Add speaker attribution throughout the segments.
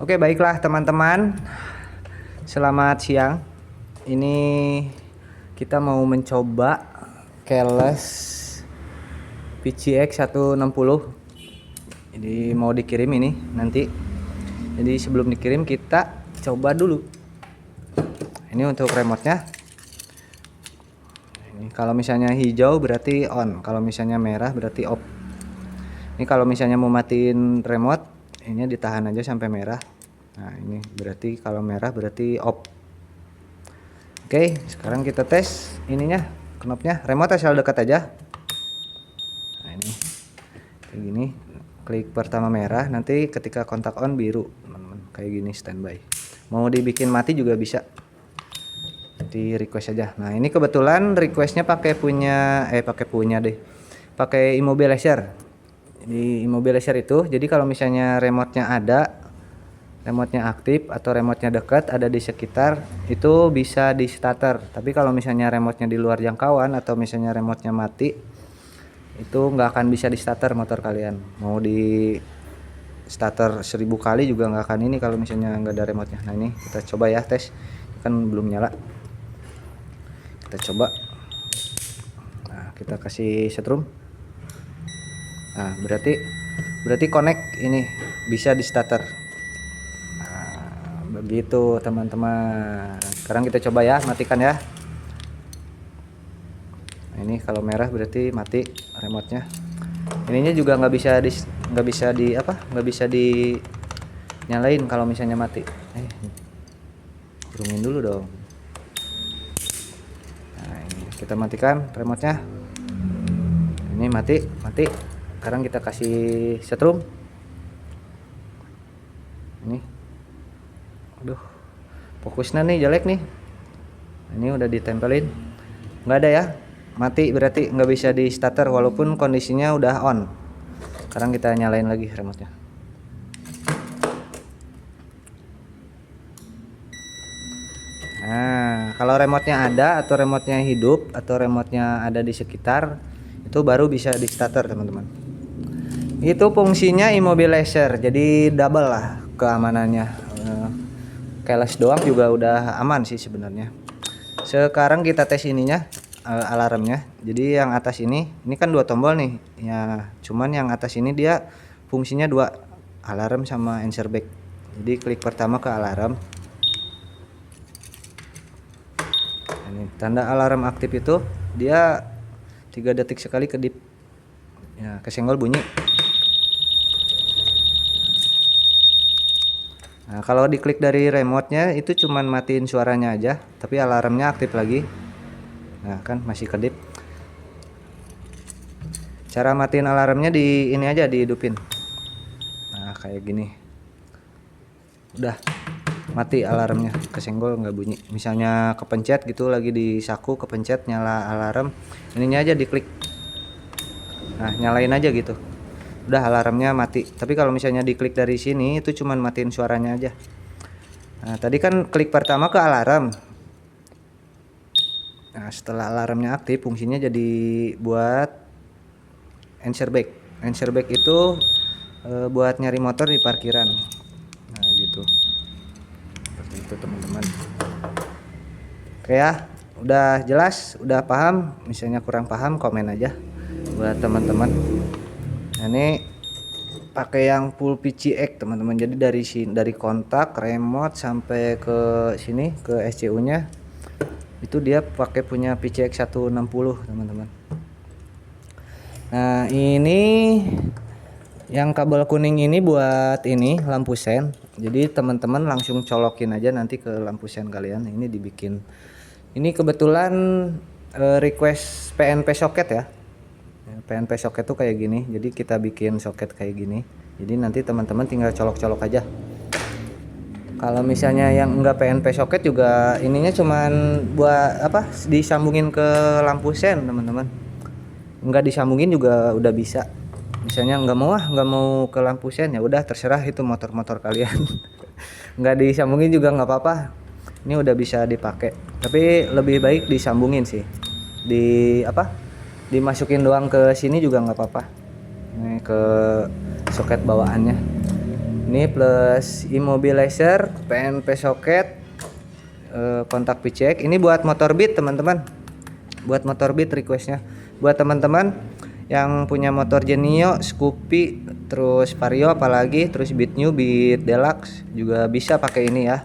Speaker 1: Oke, baiklah teman-teman. Selamat siang. Ini kita mau mencoba keles PCX 160. Jadi mau dikirim ini nanti. Jadi sebelum dikirim kita coba dulu. Ini untuk remote-nya. Ini kalau misalnya hijau berarti on, kalau misalnya merah berarti off. Ini kalau misalnya mau matiin remote, ini ditahan aja sampai merah. Nah, ini berarti kalau merah berarti off. Oke, sekarang kita tes ininya, knopnya. Remote asal dekat aja. Nah, ini kayak gini. Klik pertama merah, nanti ketika kontak on biru, teman-teman. Kayak gini standby. Mau dibikin mati juga bisa. Di request aja. Nah, ini kebetulan requestnya pakai punya deh. Pakai immobilizer. Di immobilizer itu, jadi kalau misalnya remote-nya aktif atau remote-nya dekat ada di sekitar, itu bisa di starter. Tapi kalau misalnya remote-nya di luar jangkauan atau misalnya remote-nya mati, itu nggak akan bisa di starter motor kalian. Mau di starter 1000 kali juga nggak akan ini kalau misalnya nggak ada remote-nya. Nah, ini kita coba ya tes. Kan belum nyala. Kita coba. Nah, kita kasih setrum. Nah, berarti connect ini bisa di starter. Nah, begitu teman-teman. Sekarang kita coba ya, matikan ya. Nah, ini kalau merah berarti mati remote-nya. Ininya juga nggak bisa di nyalain kalau misalnya mati. Kurungin dulu dong. Nah, ini kita matikan remote-nya. Ini mati. Sekarang kita kasih setrum. Ini. Aduh. Fokusnya nih jelek nih. Ini udah ditempelin. Nggak ada ya. Mati berarti nggak bisa di starter walaupun kondisinya udah on. Sekarang kita nyalain lagi remote-nya. Nah, kalau remote-nya ada atau remote-nya hidup atau remote-nya ada di sekitar, itu baru bisa di starter teman-teman. Itu fungsinya immobilizer, jadi double lah keamanannya. Keles doang juga udah aman sih sebenarnya. Sekarang kita tes ininya, alarmnya. Jadi yang atas ini kan 2 tombol nih ya, cuman yang atas ini dia fungsinya 2, alarm sama answer back. Jadi klik pertama ke alarm. Ini tanda alarm aktif itu dia 3 detik sekali kedip ya, kesenggol bunyi. Nah, kalau diklik dari remote-nya itu cuman matiin suaranya aja, tapi alarmnya aktif lagi. Nah, kan masih kedip. Cara matiin alarmnya di ini aja, dihidupin. Nah, kayak gini. Udah mati alarmnya, kesenggol nggak bunyi. Misalnya kepencet gitu lagi di saku, kepencet nyala alarm, ininya aja diklik. Nah, nyalain aja gitu. Udah alarmnya mati. Tapi kalau misalnya diklik dari sini itu cuman matiin suaranya aja. Nah, tadi kan klik pertama ke alarm. Nah, setelah alarmnya aktif fungsinya jadi buat answer back. Answer back itu buat nyari motor di parkiran. Nah, gitu. Seperti itu teman-teman. Oke ya, udah jelas, udah paham. Misalnya kurang paham komen aja buat teman-teman. Nah, ini pakai yang full PCX teman-teman. Jadi dari kontak, remote sampai ke sini ke SCU-nya itu dia pakai punya PCX 160 teman-teman. Nah, ini yang kabel kuning ini buat ini lampu sen. Jadi teman-teman langsung colokin aja nanti ke lampu sen kalian. Ini dibikin. Ini kebetulan request PNP soket ya. PNP soket tuh kayak gini. Jadi kita bikin soket kayak gini. Jadi nanti teman-teman tinggal colok-colok aja. Kalau misalnya yang enggak PNP soket juga ininya cuman buat disambungin ke lampu sen teman-teman. Enggak disambungin juga udah bisa. Misalnya nggak mau ke lampu sen, ya udah terserah, itu motor-motor kalian. Nggak disambungin juga nggak apa-apa. Ini udah bisa dipakai. Tapi lebih baik disambungin sih. Dimasukin doang ke sini juga nggak apa-apa. Ini ke soket bawaannya. Ini plus immobilizer, PNP socket, kontak picek. Ini buat motor Beat teman-teman. Buat motor Beat requestnya. Buat teman-teman yang punya motor Genio, Scoopy, terus Vario apalagi, terus Beat New, Beat Deluxe juga bisa pakai ini ya.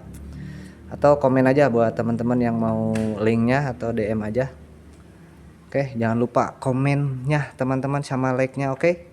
Speaker 1: Atau komen aja buat teman-teman yang mau linknya atau DM aja. Oke, jangan lupa komennya teman-teman sama like-nya, oke?